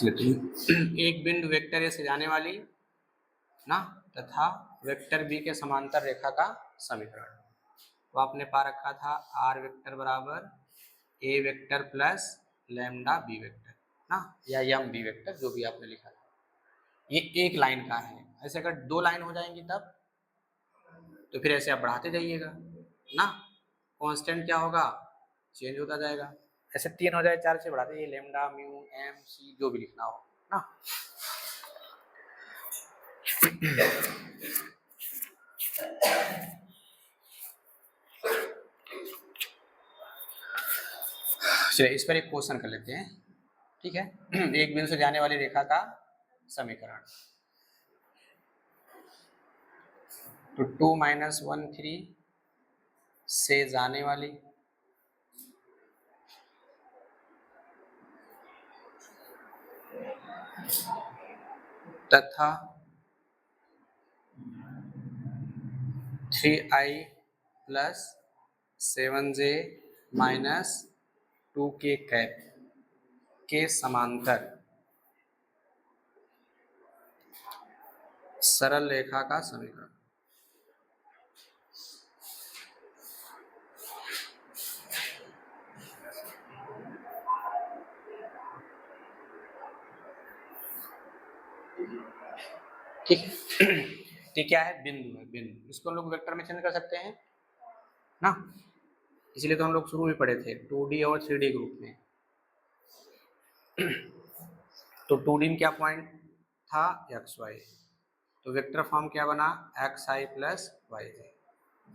चलिए एक बिंदु वेक्टर ए से जाने वाली ना तथा वेक्टर बी के समांतर रेखा का समीकरण। तो आपने पा रखा था आर वेक्टर बराबर A vector plus lambda B vector ना, या यम बी वेक्टर, जो भी आपने लिखा था। ये एक लाइन का है। ऐसे अगर दो लाइन हो जाएंगी तब तो फिर ऐसे आप बढ़ाते जाइएगा ना, कांस्टेंट क्या होगा, चेंज होता जाएगा। ऐसे 3 हो जाए 4 से बढ़ाते जाइए, लैम्डा म्यू एम सी जो भी लिखना हो ना। चलिए इस पर एक क्वेश्चन कर लेते हैं, ठीक है। एक बिंदु से जाने वाली रेखा का समीकरण। तो 2 - 1 3 से जाने वाली तथा 3i + 7j - 2k कैप के समांतर सरल रेखा का समीकरण। ठीक है। ये क्या है, बिंदु है, बिंदु। इसको हम लोग वेक्टर में चेंज कर सकते हैं ना, इसलिए तो हम लोग शुरू में पढ़े थे 2D और 3D ग्रुप में। तो 2D में क्या पॉइंट था, एक्स वाई, तो वेक्टर फॉर्म क्या बना, एक्स आई प्लस वाई जेड।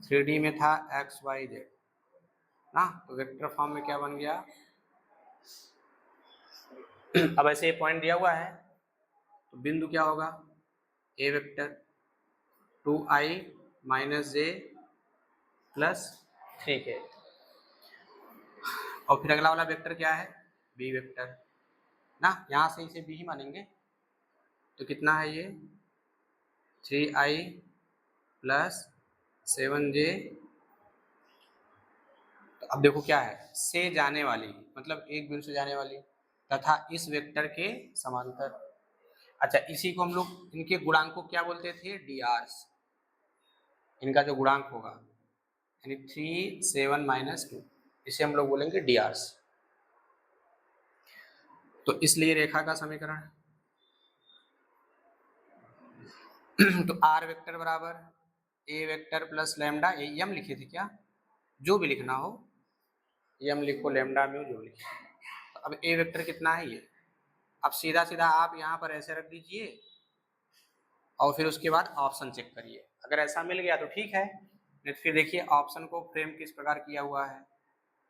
3D में था एक्स वाई जेड ना, तो वेक्टर फॉर्म में क्या बन गया। अब ऐसे ये पॉइंट दिया हुआ है तो बिंदु क्या होगा, ए वेक्टर 2i - j + 3k, और फिर अगला वाला वेक्टर क्या है, बी वेक्टर ना, यहाँ से इसे बी ही मानेंगे। तो कितना है ये, 3i + 7j। तो अब देखो क्या है, से जाने वाली मतलब एक बिंदु से जाने वाली तथा इस वेक्टर के समांतर। अच्छा, इसी को हम लोग इनके गुणांक को क्या बोलते थे, डी आर्स। इनका जो गुणांक होगा यानी 3 7 - 2, इसे हम लोग बोलेंगे डी आर्स। तो इसलिए रेखा का समीकरण तो आर वेक्टर बराबर A vector plus lambda, M लिखे थे क्या, जो भी लिखना हो, एम लिखो लैम्डा म्यू जो लिखो। तो अब ए वेक्टर कितना है ये, अब सीधा सीधा आप यहाँ पर ऐसे रख दीजिए और फिर उसके बाद ऑप्शन चेक करिए। अगर ऐसा मिल गया तो ठीक है, नहीं तो फिर देखिए ऑप्शन को फ्रेम किस प्रकार किया हुआ है,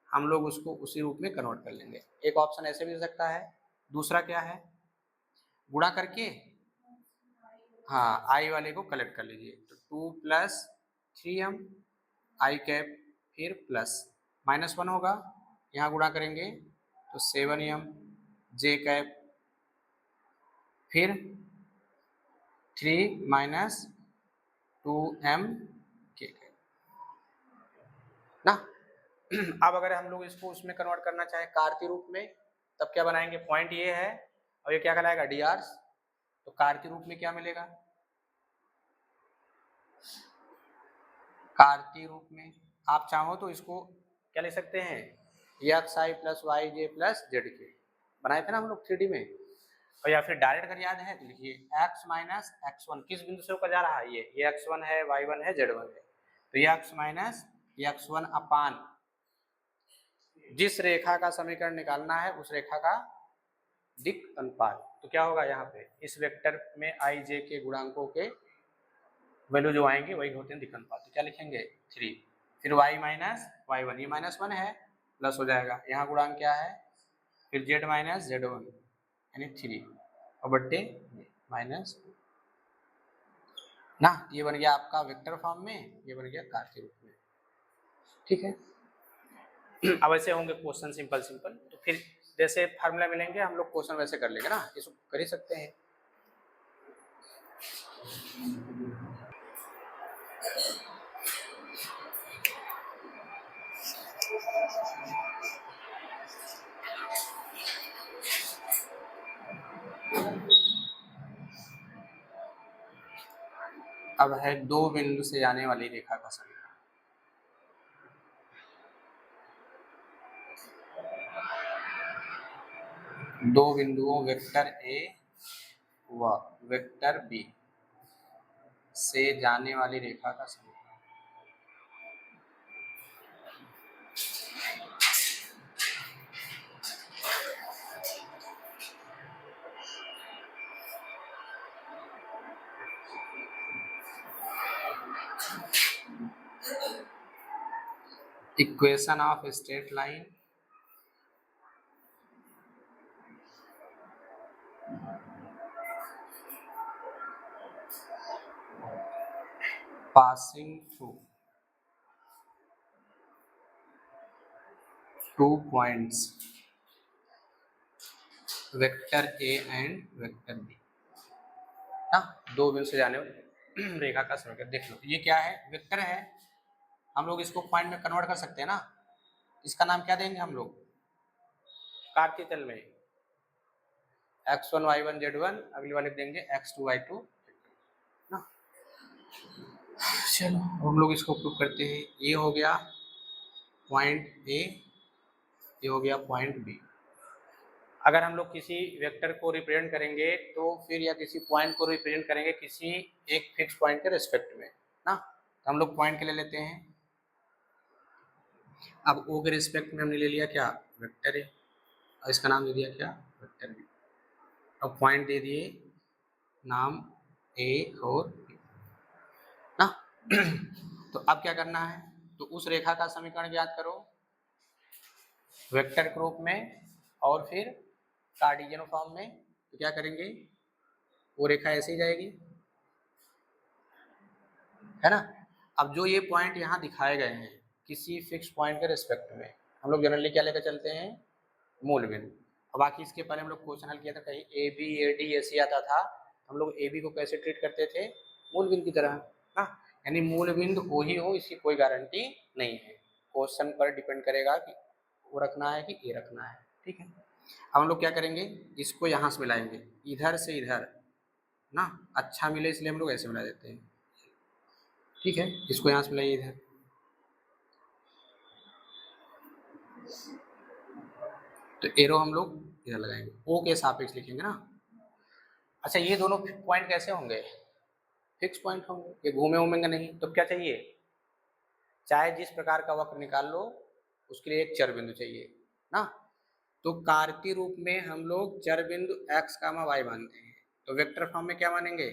हम लोग उसको उसी रूप में कन्वर्ट कर लेंगे। एक ऑप्शन ऐसे भी हो सकता है, दूसरा क्या है, गुणा करके हाँ आई वाले को कलेक्ट कर लीजिए। तो 2 + 3m आई कैप, फिर प्लस -1 होगा, यहाँ गुणा करेंगे तो 7m जे कैप, फिर 3 - 2m के कैप ना। अब अगर हम लोग इसको उसमें कन्वर्ट करना चाहे कार्तीय रूप में, तब क्या बनाएंगे, पॉइंट ये है और ये क्या कहलाएगा, डी आर्स। तो कार्तीय रूप में क्या मिलेगा, कार्तीय रूप में आप चाहो तो इसको क्या लिख सकते हैं, एक्स आई + वाई जे + जेड के बनाए थे ना हम लोग 3D में। और या फिर डायरेक्ट अगर याद है तो लिखिए x - x1 किस बिंदु से होकर जा रहा है, ये x1 है, y1 है, z1 है। तो ये x - x1 अपान जिस रेखा का समीकरण निकालना है उस रेखा का दिक् अनुपात। तो क्या होगा यहाँ पे, इस वेक्टर में आई जे के गुणांकों के वैल्यू जो आएंगे वही होते हैं दिक् अनुपात। तो क्या लिखेंगे 3, फिर y - y1, ये -1 है, प्लस हो जाएगा, यहाँ गुणांक क्या है, फिर z - z1 यानी 3 और बट्टे -2 ना। ये बन गया आपका वेक्टर फॉर्म में, ये बन गया कार्तीय रूप में, ठीक है। अब ऐसे होंगे क्वेश्चन सिंपल सिंपल, तो फिर जैसे फार्मूला मिलेंगे हम लोग क्वेश्चन वैसे कर लेंगे ना, इसको कर ही सकते हैं। अब है दो बिंदु से जाने वाली रेखा का समीकरण। दो बिंदुओं वेक्टर ए व वेक्टर बी से जाने वाली रेखा का समीकरण। Equation of straight line passing through two points vector a and vector b. ना दो बिंदु से जाने वाली रेखा का समीकरण देख लो। ये क्या है? वेक्टर है, हम लोग इसको पॉइंट में कन्वर्ट कर सकते हैं ना। इसका नाम क्या देंगे हम लोग? कार्तीय तल में x1 y1 z1, अगली वाले देंगे x2 y2 ना। चलो हम लोग इसको प्रूव करते हैं। ये हो गया पॉइंट ए, ये हो गया पॉइंट बी। अगर हम लोग किसी वेक्टर को रिप्रेजेंट करेंगे तो फिर या किसी पॉइंट को रिप्रेजेंट करेंगे किसी एक फिक्स पॉइंट के रिस्पेक्ट में ना, तो हम लोग पॉइंट के ले लेते हैं। अब ओ के रिस्पेक्ट में हमने ले लिया क्या? वेक्टर ए, और इसका नाम दे दिया क्या? Vector b. अब पॉइंट दे दिए नाम ए और बी ना। तो अब क्या करना है? तो उस रेखा का समीकरण याद करो वेक्टर के रूप में और फिर कार्टेशियन फॉर्म में। तो क्या करेंगे? वो रेखा ऐसे ही जाएगी, है ना। अब जो ये पॉइंट यहाँ दिखाए गए हैं किसी फिक्स पॉइंट के रिस्पेक्ट में, हम लोग जनरली क्या लेकर चलते हैं? मूल बिंदु। अब बाकी इसके पहले हम लोग क्वेश्चन हल किया था, कहीं ए बी ए डी ऐसे आता था, हम लोग ए बी को कैसे ट्रीट करते थे? मूल बिंदु की तरह ना। यानी मूल बिंदु हो ही हो, इसकी कोई गारंटी नहीं है। क्वेश्चन पर डिपेंड करेगा कि वो रखना है कि ए रखना है, ठीक है। अब हम लोग क्या करेंगे? इसको यहाँ से मिलाएंगे, इधर से इधर ना, अच्छा मिले इसलिए हम लोग ऐसे मिला देते हैं, ठीक है। इसको यहाँ से मिलाइए इधर, तो एरो हम लोग इधर लगाएंगे, ओ के सापेक्ष लिखेंगे ना। अच्छा ये दोनों पॉइंट कैसे होंगे? फिक्स पॉइंट होंगे, ये घूमे घूमेंगे नहीं। तो क्या चाहिए? चाहे जिस प्रकार का वक्र निकाल लो उसके लिए एक चर बिंदु चाहिए ना। तो कार्तीय रूप में हम लोग चर बिंदु x, y मानते हैं, तो वेक्टर फॉर्म में क्या मानेंगे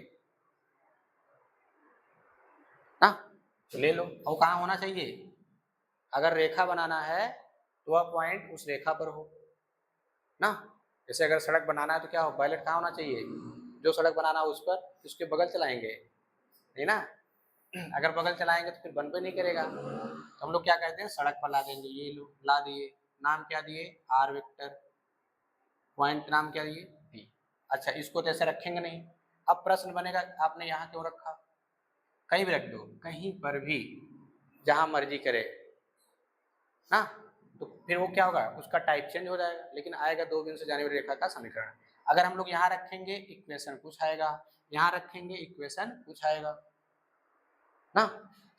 ना। तो ले लो। और कहाँ होना चाहिए? अगर रेखा बनाना है तो वह पॉइंट उस रेखा पर हो ना। जैसे अगर सड़क बनाना है तो क्या हो? पायलट कहाँ होना चाहिए? जो सड़क बनाना है उस पर, उसके बगल चलाएंगे नहीं ना। अगर बगल चलाएंगे तो फिर बन पे नहीं करेगा। तो हम लोग क्या कहते हैं? सड़क पर ला देंगे। ये लो ला दिए, नाम क्या दिए? Are vector. पॉइंट नाम क्या दिए? पी। अच्छा इसको तो ऐसे रखेंगे नहीं। अब प्रश्न बनेगा आपने यहाँ क्यों रखा? कहीं भी रख दो, कहीं पर भी जहां मर्जी करे ना, तो फिर वो क्या होगा? उसका टाइप चेंज हो जाएगा, लेकिन आएगा दो बिंदु से जाने वाली रेखा का समीकरण। अगर हम लोग यहाँ रखेंगे इक्वेशन कुछ आएगा, यहाँ रखेंगे इक्वेशन कुछ आएगा ना।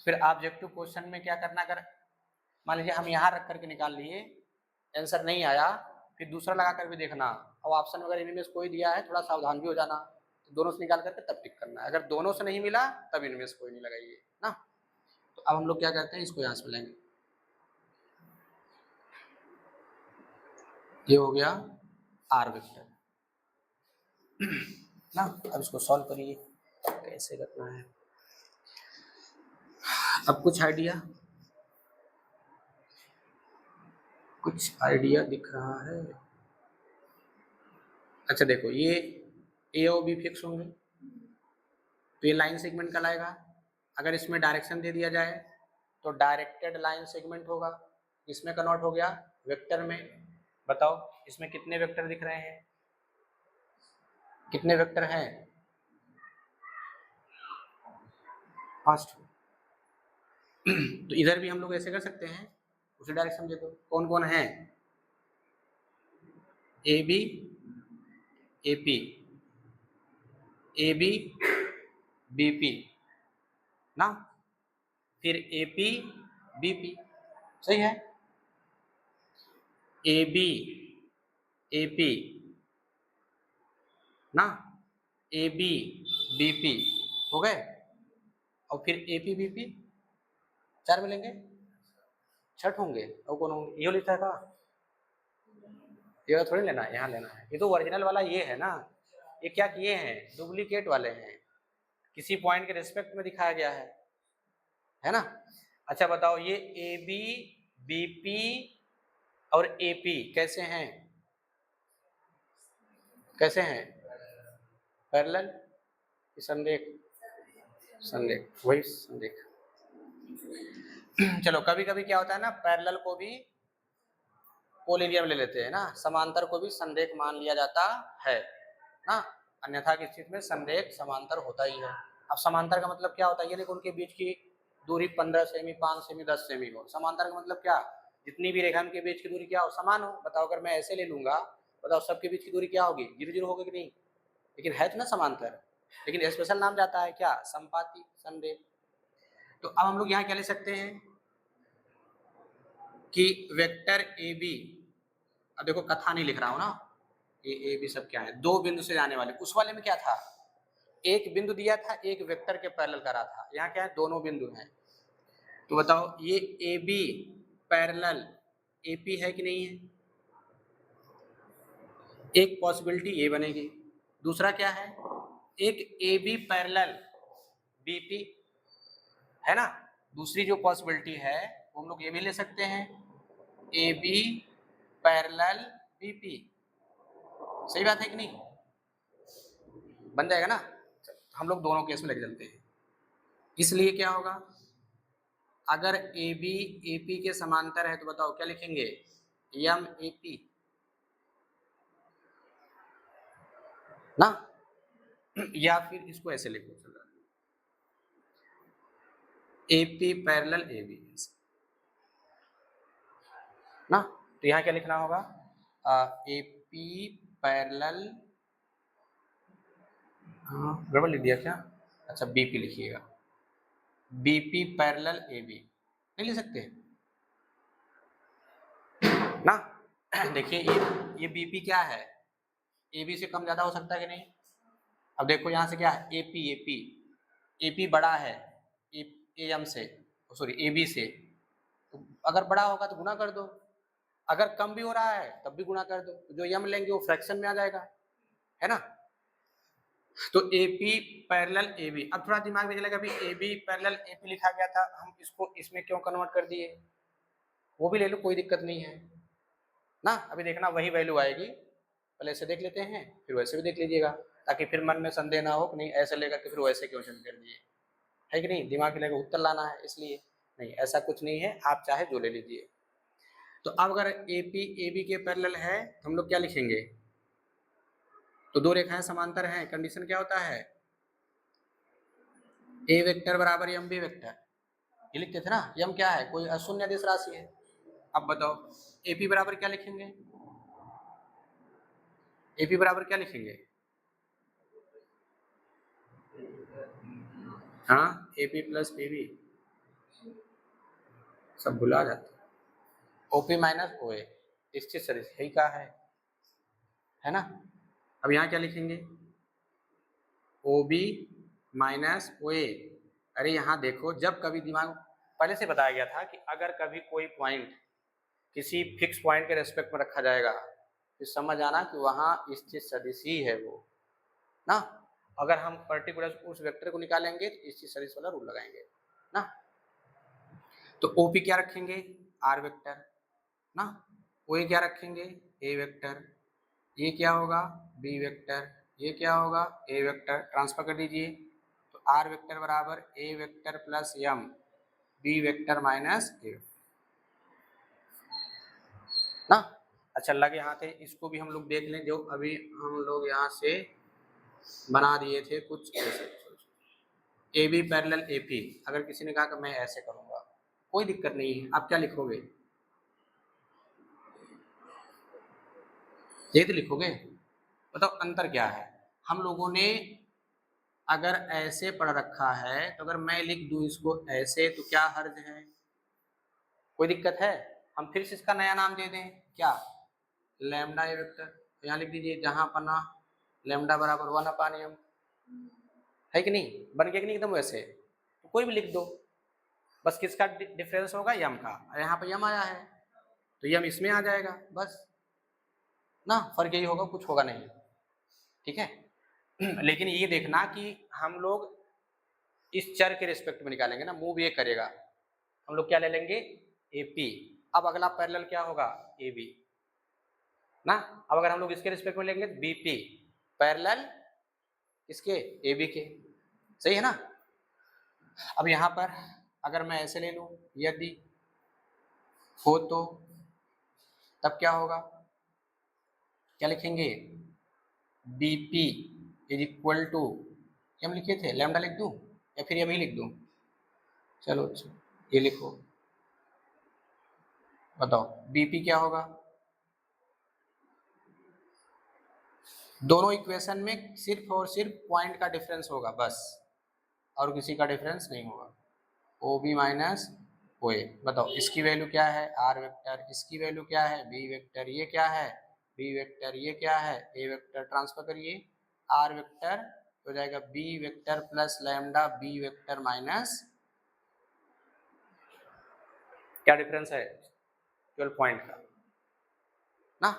फिर ऑब्जेक्टिव क्वेश्चन में क्या करना? अगर मान लीजिए हम यहाँ रख करके निकाल लिए, आंसर नहीं आया, फिर दूसरा लगा कर भी देखना, और ऑप्शन वगैरह इनमें से कोई दिया है थोड़ा सावधान भी हो जाना। तो दोनों से निकाल करके तब टिक करना है। अगर दोनों से नहीं मिला तब इनमें से कोई नहीं लगाइए ना। तो अब हम लोग क्या करते हैं? इसको यहाँ से मिलाएंगे, ये हो गया आर वेक्टर ना। अब इसको सॉल्व करिए, कैसे करना है। अब कुछ आइडिया दिख रहा है। अच्छा देखो, ये ए और बी फिक्स होंगे, तो ये लाइन सेगमेंट कहलाएगा। अगर इसमें डायरेक्शन दे दिया जाए तो डायरेक्टेड लाइन सेगमेंट होगा। इसमें कन्वर्ट हो गया वेक्टर में। बताओ इसमें कितने वेक्टर दिख रहे हैं? कितने वेक्टर हैं? फर्स्ट। तो इधर भी हम लोग ऐसे कर सकते हैं, उसी डायरेक्शन दे दो। कौन कौन है? A B, A P, A B, B P, ना, फिर AP BP, सही है, AB AP ना, AB BP हो गए, और फिर AP BP 4 मिलेंगे, छठ होंगे और कौन होंगे, ये लिखा था, ये थोड़ी लेना है, यहाँ लेना है, ये तो ओरिजिनल वाला ये है ना, ये क्या किए हैं, डुप्लीकेट वाले हैं, किसी पॉइंट के रिस्पेक्ट में दिखाया गया है ना। अच्छा बताओ, ये AB BP और AP कैसे हैं, कैसे हैं, पैरेलल, संरेख, संरेख, वही संरेख। चलो कभी कभी क्या होता है ना, पैरेलल को भी कोलिनियर ले लेते हैं ना, समांतर को भी संरेख मान लिया जाता है ना, अन्यथा की स्थिति में संरेख समांतर होता ही है। अब समांतर का मतलब क्या होता है, ये देखो उनके बीच की दूरी 15 सेमी, 5 सेमी, 10 सेमी हो, समांतर का मतलब क्या, जितनी भी रेखा के बीच की दूरी क्या हो, समान हो। बताओ अगर मैं ऐसे ले लूंगा, बताओ सबके बीच की दूरी क्या होगी, 0 0 होगी कि नहीं, लेकिन है तो ना समांतर, लेकिन स्पेशल नाम जाता है क्या, संपाती, संरेख। तो अब हम लोग यहाँ क्या ले सकते हैं कि वेक्टर ए बी, अब देखो कथा नहीं लिख रहा हूं ना, ए बी सब क्या है, दो बिंदु से जाने वाले, उस वाले में क्या था, एक बिंदु दिया था, एक वेक्टर के पैरेलल करा था, यहाँ क्या है, दोनों बिंदु हैं। तो बताओ ये A B parallel A P है कि नहीं है, एक पॉसिबिलिटी ये बनेगी, दूसरा क्या है, एक A B parallel B P है ना, दूसरी जो पॉसिबिलिटी है वो हम लोग ये भी ले सकते हैं, A B parallel B P, सही बात है कि नहीं, बन जाएगा ना। हम लोग दोनों केस में लेके चलते हैं, इसलिए क्या होगा, अगर ए बी ए पी के समांतर है तो बताओ क्या लिखेंगे, एम ए पी ना, या फिर इसको ऐसे लिखो, चलो A P parallel A B ना, तो यहाँ क्या लिखना होगा, ए पी पैरेलल, हाँ गड़बड़ लिख दिया क्या, अच्छा बी पी लिखिएगा, B P parallel A B, नहीं ले सकते ना। देखिए ये बी पी क्या है, ए बी से कम ज्यादा हो सकता है कि नहीं, अब देखो यहाँ से क्या है, ए P A P, A P बड़ा है ए एम से, सॉरी ए बी से, तो अगर बड़ा होगा तो गुना कर दो, अगर कम भी हो रहा है तब भी गुना कर दो, जो यम लेंगे वो फ्रैक्शन में आ जाएगा, है ना। तो A P parallel A B, अब थोड़ा दिमाग में चलेगा, अभी A B parallel A P लिखा गया था, हम इसको इसमें क्यों कन्वर्ट कर दिए, वो भी ले लो कोई दिक्कत नहीं है ना, अभी देखना वही वैल्यू आएगी, पहले ऐसे देख लेते हैं फिर वैसे भी देख लीजिएगा, ताकि फिर मन में संदेह ना हो कि नहीं ऐसे लेकर के फिर वैसे क्वेश्चन कर दिए, है कि नहीं, दिमाग में लेकर उत्तर लाना है, इसलिए नहीं ऐसा कुछ नहीं है, आप चाहे जो ले लीजिए। तो अब अगर ए पी ए बी के पैरेलल है तो हम लोग क्या लिखेंगे, तो दो रेखाएं समांतर हैं, कंडीशन क्या होता है, ए वेक्टर बराबर एम बी वेक्टर, ये लिखते थे ना, एम क्या है, कोई अशून्य अदिश राशि है। अब बताओ ए पी बराबर क्या लिखेंगे, ए पी बराबर क्या लिखेंगे, हाँ A P plus A B, सब भुला जाते, ओपी माइनस ओ ए, स्थिर सदिश यही का है ना। अब यहाँ क्या लिखेंगे, ओ बी माइनस ओ ए, अरे यहाँ देखो जब कभी दिमाग पहले से बताया गया था कि अगर कभी कोई पॉइंट किसी फिक्स पॉइंट के रेस्पेक्ट में रखा जाएगा तो समझ आना कि वहाँ स्थिर सदिश ही है वो ना, अगर हम पर्टिकुलर उस वेक्टर को निकालेंगे तो स्थिर सदिश वाला रूल लगाएंगे ना। तो ओपी क्या रखेंगे, आर वेक्टर ना, ओ क्या रखेंगे, ए वेक्टर, ये क्या होगा, बी वेक्टर, ये क्या होगा, ए वेक्टर, ट्रांसफर कर दीजिए, तो आर वेक्टर बराबर A vector plus M B vector minus A ना। अच्छा लगे यहाँ थे, इसको भी हम लोग देख लें, जो अभी हम लोग यहाँ से बना दिए थे कुछ ऐसे, A B parallel A P, अगर किसी ने कहा कि मैं ऐसे करूंगा कोई दिक्कत नहीं है, आप क्या लिखोगे, ये तो लिखोगे, बताओ अंतर क्या है, हम लोगों ने अगर ऐसे पढ़ रखा है तो अगर मैं लिख दूं इसको ऐसे तो क्या हर्ज है, कोई दिक्कत है? हम फिर से इसका नया नाम दे दें, क्या, लैम्डा ए वेक्टर। तो यहाँ लिख दीजिए जहां पना लैम्डा बराबर 1/m, है कि नहीं, बन गया कि नहीं एकदम वैसे। तो कोई भी लिख दो, बस किसका डिफरेंस होगा, यम का। यहाँ पे यम आया है तो यम इसमें आ जाएगा, बस ना, फर्क यही होगा, कुछ होगा नहीं, ठीक है। लेकिन ये देखना कि हम लोग इस चर के रिस्पेक्ट में निकालेंगे ना, मूव ये करेगा, हम लोग क्या ले लेंगे, AP। अब अगला पैरेलल क्या होगा, AB ना। अब अगर हम लोग इसके रिस्पेक्ट में लेंगे तो BP पैरेलल इसके AB के, सही है ना। अब यहाँ पर अगर मैं ऐसे ले लूं, यदि हो तो तब क्या होगा, क्या लिखेंगे, BP इज इक्वल टू, हम लिखे थे लैम्डा लिख दूं या फिर यही लिख दूं, चलो अच्छा ये लिखो, बताओ BP क्या होगा। दोनों इक्वेशन में सिर्फ और सिर्फ पॉइंट का डिफरेंस होगा बस, और किसी का डिफरेंस नहीं होगा। OB माइनस OA, बताओ इसकी वैल्यू क्या है, R वेक्टर, इसकी वैल्यू क्या है, B वेक्टर, ये क्या है, B वेक्टर, ये क्या है, A वेक्टर, ट्रांसफर करिए, R वेक्टर हो जाएगा B vector plus lambda B vector minus, क्या डिफरेंस है, 12 पॉइंट का ना।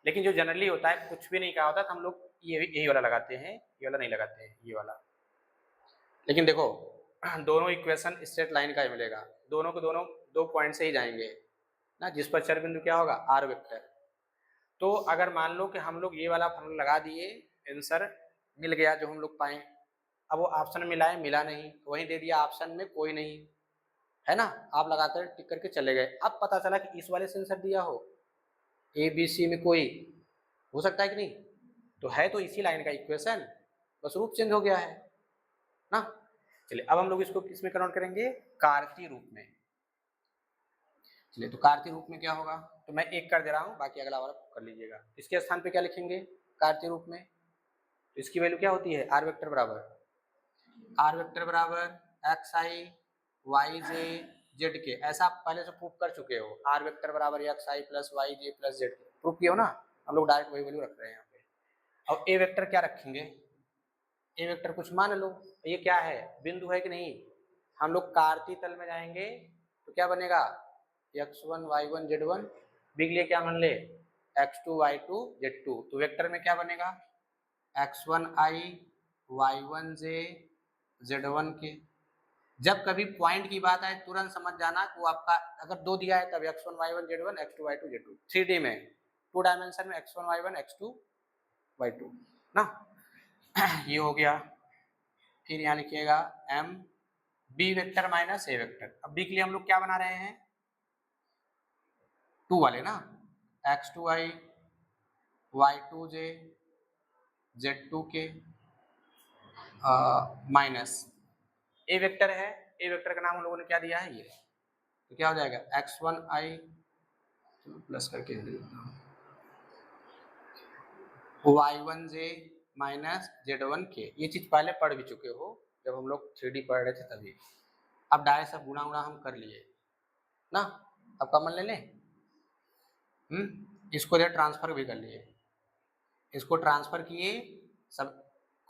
लेकिन जो जनरली होता है, कुछ भी नहीं कहा होता तो हम लोग ये यही वाला लगाते हैं, ये वाला नहीं लगाते हैं, ये वाला। लेकिन देखो दोनों इक्वेशन स्ट्रेट लाइन का ही मिलेगा, दोनों को दोनों 2 पॉइंट से ही जाएंगे ना, जिस पर चर बिंदु क्या होगा, R वेक्टर। तो अगर मान लो कि हम लोग ये वाला फॉर्मूला लगा दिए, आंसर मिल गया जो हम लोग पाए, अब वो ऑप्शन में मिला है, मिला नहीं, वहीं दे दिया ऑप्शन में कोई नहीं है ना, आप लगाकर टिक करके चले गए। अब पता चला कि इस वाले से आंसर दिया हो, ABC में कोई हो सकता है कि नहीं, तो है तो इसी लाइन का इक्वेशन, बस रूप चेंज हो गया है ना। चलिए अब हम लोग इसको किसमें कन्वर्ट करेंगे, कार्तीय रूप में। चलिए तो कार्तीय रूप में क्या होगा, तो मैं एक कर दे रहा हूँ, बाकी अगला वाला कर लीजिएगा। इसके स्थान पे क्या लिखेंगे कार्तीय रूप में, तो इसकी वैल्यू क्या होती है, R वेक्टर बराबर XI YJ ZK, ऐसा आप पहले से प्रूफ कर चुके हो, R वेक्टर बराबर XI plus YJ plus ZK, proof किया हो ना, हम लोग डायरेक्ट वही वैल्यू रख रहे हैं यहाँ पे। और A वेक्टर क्या रखेंगे, A वेक्टर कुछ मान लो, ये क्या है, बिंदु है कि नहीं, हम लोग कार्तीय तल में जाएंगे तो क्या बनेगा, x1 y1 z1, B के लिए क्या मान ले, x2 y2 z2, तो वेक्टर में क्या बनेगा, x1i y1j z1 के। जब कभी पॉइंट की बात आए तुरंत समझ जाना कि वो आपका अगर 2 दिया है तब x1 y1 z1 x2 y2 z2, 3D में 2 डायमेंशन में x1 y1 x2 y2 ना। ये हो गया, फिर यहाँ लिखिएगा m B vector minus A vector. अब B के लिए हम लोग क्या बना रहे हैं, 2 वाले ना, x2i y2j z2 के माइनस A वेक्टर है, A वेक्टर का नाम हम लोगों ने क्या दिया है, ये, तो क्या हो जाएगा x1i प्लस करके y1j माइनस z1k, ये चीज पहले पढ़ भी चुके हो जब हम लोग 3D पढ़ रहे थे तभी। अब डायरेक्ट सब गुणा उड़ा हम कर लिए ना, अब कॉमन ले लें, इसको इधर ट्रांसफर भी कर लिए, इसको ट्रांसफर किए, सब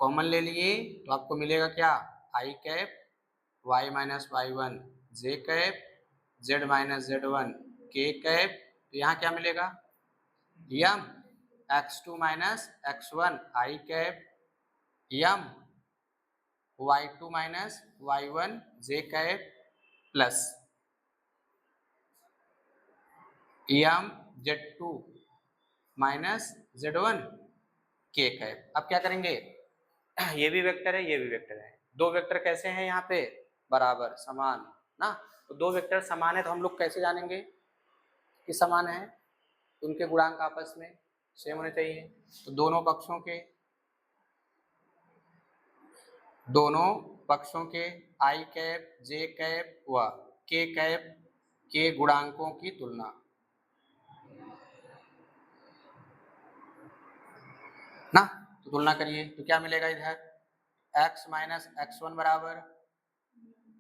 कॉमन ले लिए, तो आपको मिलेगा क्या, I cap y minus y1 j cap z minus z1 k cap, तो यहाँ क्या मिलेगा, यम x2 minus x1 i cap यम y2 minus y1 j cap plus यम z2 minus z1 k cap. अब क्या करेंगे, ये भी वेक्टर है, ये भी वेक्टर है, दो वेक्टर कैसे हैं यहाँ पे, बराबर समान ना, तो दो वेक्टर समान है तो हम लोग कैसे जानेंगे कि समान है, उनके गुणांक आपस में सेम होने चाहिए। तो दोनों पक्षों के आई कैप जे कैप व के कैप के गुणांकों की तुलना ना, तो तुलना करिए तो क्या मिलेगा इधर, x माइनस x1 बराबर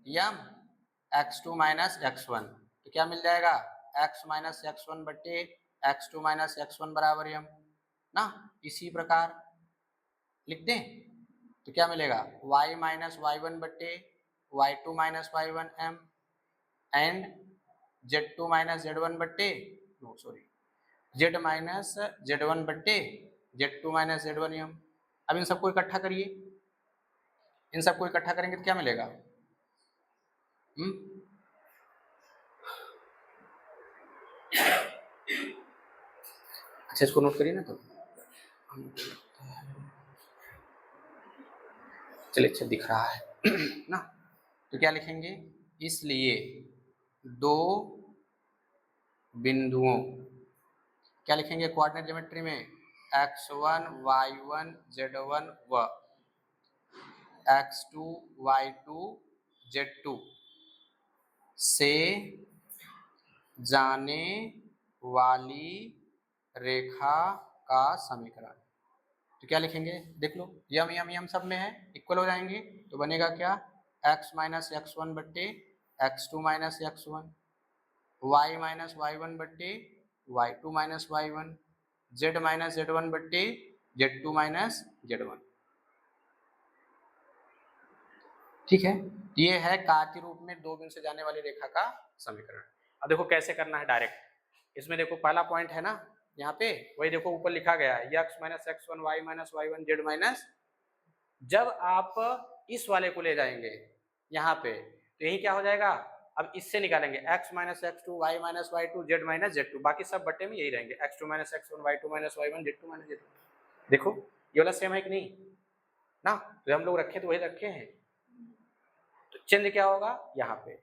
यम x2 माइनस x1, तो क्या मिल जाएगा x माइनस x1 बट्टे x2 माइनस x1 बराबर यम ना। इसी प्रकार लिख दें तो क्या मिलेगा y माइनस y1 बट्टे y2 minus y1 m and z2 minus z1 बट्टे no sorry z minus z1 बट्टे z2 माइनस z1 m। अब इन सबको इकट्ठा करिए, इन सबको इकट्ठा करेंगे तो क्या मिलेगा अच्छा इसको नोट करिए ना, तो चलिए अच्छा दिख रहा है ना। तो क्या लिखेंगे, इसलिए दो बिंदुओं, क्या लिखेंगे कोऑर्डिनेट ज्योमेट्री में x1 y1 z1 व x2 y2 z2 से जाने वाली रेखा का समीकरण। तो क्या लिखेंगे देख लो, यम यम यम सब में है, इक्वल हो जाएंगे, तो बनेगा क्या x माइनस x1 बट्टे x2 minus x1, y minus y1 बट्टे y2 minus y1, z minus z1 बट्टे z2 माइनस z1। ठीक है, ये है कार्तीय रूप में दो बिंदु से जाने वाली रेखा का समीकरण। अब देखो कैसे करना है डायरेक्ट, इसमें देखो पहला पॉइंट है ना यहाँ पे, वही देखो ऊपर लिखा गया है x minus x1 y minus y1 z minus, जब आप इस वाले को ले जाएंगे यहाँ पे तो यही क्या हो जाएगा, अब इससे निकालेंगे x minus x2 y minus y2 z minus z2, बाकी सब बट्टे में यही रहेंगे x2 minus x1 y2 minus y1 z2 minus z2। देखो ये वाला सेम है कि नहीं ना, तो हम लोग रखे तो वही रखे हैं, तो चेंज क्या होगा यहाँ पे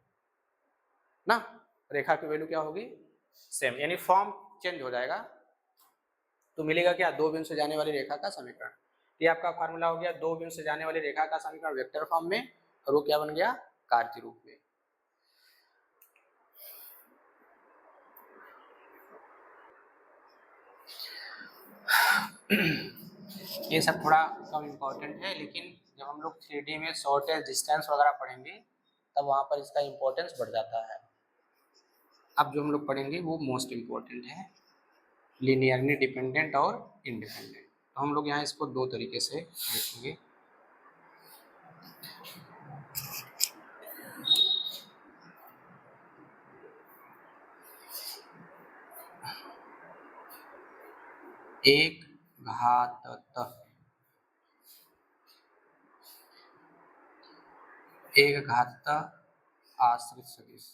ना, रेखा की वैल्यू क्या होगी सेम, यानी फॉर्म चेंज हो जाएगा, तो मिलेगा क्या दो बिंदु से जाने वाली रेखा का समीकरण। ये आपका फार्मूला हो गया दो बिंदु से जाने वाली रेखा का समीकरण वेक्टर फॉर्म में, और वो क्या बन गया कार्तीय रूप में। ये सब थोड़ा कम इम्पोर्टेंट है, लेकिन जब हम लोग 3D में शॉर्टेज डिस्टेंस वगैरह पढ़ेंगे तब वहाँ पर इसका इम्पोर्टेंस बढ़ जाता है। अब जो हम लोग पढ़ेंगे वो मोस्ट इम्पोर्टेंट है, लीनियरली डिपेंडेंट और इंडिपेंडेंट। तो हम लोग यहाँ इसको दो तरीके से देखेंगे। एक घाततः, एक घाततः आश्रित सदिश,